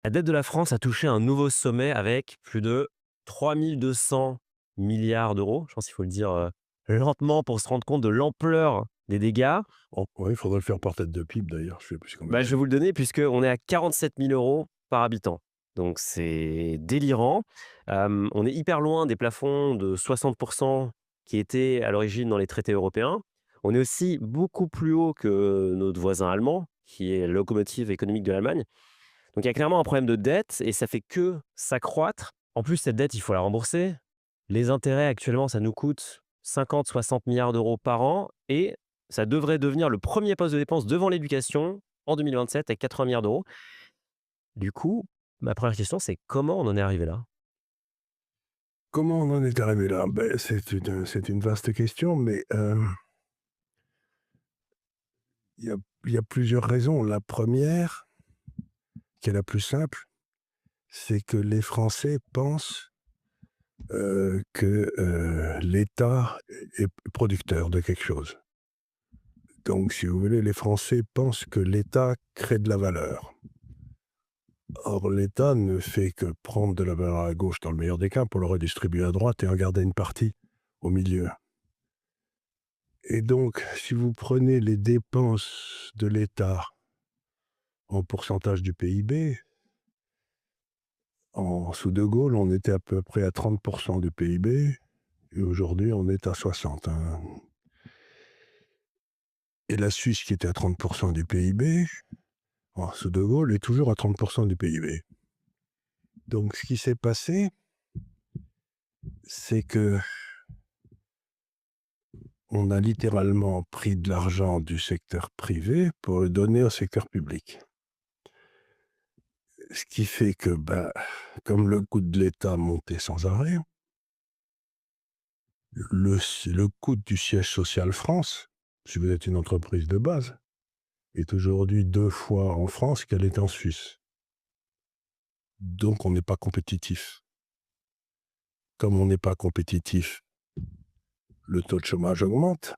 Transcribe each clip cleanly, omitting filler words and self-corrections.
La dette de la France a touché un nouveau sommet avec plus de 3 200 milliards d'euros. Je pense qu'il faut le dire lentement pour se rendre compte de l'ampleur des dégâts. Oh, ouais, il faudrait le faire par tête de pipe d'ailleurs, je sais plus combien Je vais c'est. vous le donner puisqu'on est à 47 000 € par habitant. Donc c'est délirant. On est hyper loin des plafonds de 60% qui étaient à l'origine dans les traités européens. On est aussi beaucoup plus haut que notre voisin allemand, qui est la locomotive économique de l'Allemagne. Donc il y a clairement un problème de dette et ça fait que s'accroître. En plus, cette dette, il faut la rembourser. Les intérêts, actuellement, ça nous coûte 50-60 milliards d'euros par an et ça devrait devenir le premier poste de dépense devant l'éducation en 2027 avec 80 milliards d'euros. Du coup, ma première question, c'est comment on en est arrivé là? Comment on en est arrivé là? C'est une vaste question, mais il y a il y a plusieurs raisons. La première, qui est la plus simple, c'est que les Français pensent, que, l'État est producteur de quelque chose. Donc si vous voulez, les Français pensent que l'État crée de la valeur. Or l'État ne fait que prendre de la valeur à gauche dans le meilleur des cas pour le redistribuer à droite et en garder une partie au milieu. Et donc, si vous prenez les dépenses de l'État en pourcentage du PIB, sous De Gaulle, on était à peu près à 30 du PIB et aujourd'hui, on est à 60, hein. Et la Suisse, qui était à 30 du PIB, sous De Gaulle, est toujours à 30 du PIB. Donc, ce qui s'est passé, c'est que on a littéralement pris de l'argent du secteur privé pour le donner au secteur public. Ce qui fait que, comme le coût de l'État montait sans arrêt, le coût du siège social France, si vous êtes une entreprise de base, est aujourd'hui 2 fois en France qu'elle est en Suisse. Donc on n'est pas compétitif. Comme on n'est pas compétitif, le taux de chômage augmente,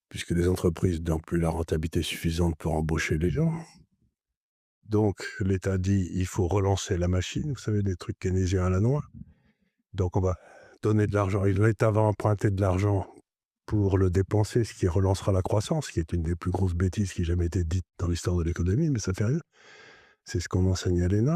puisque les entreprises n'ont plus la rentabilité suffisante pour embaucher les gens. Donc l'État dit: «Il faut relancer la machine», vous savez, des trucs keynésiens à la noix. Donc on va donner de l'argent et l'État va emprunter de l'argent pour le dépenser, ce qui relancera la croissance, qui est une des plus grosses bêtises qui ait jamais été dite dans l'histoire de l'économie, mais ça fait rien. C'est ce qu'on enseigne à l'ENA.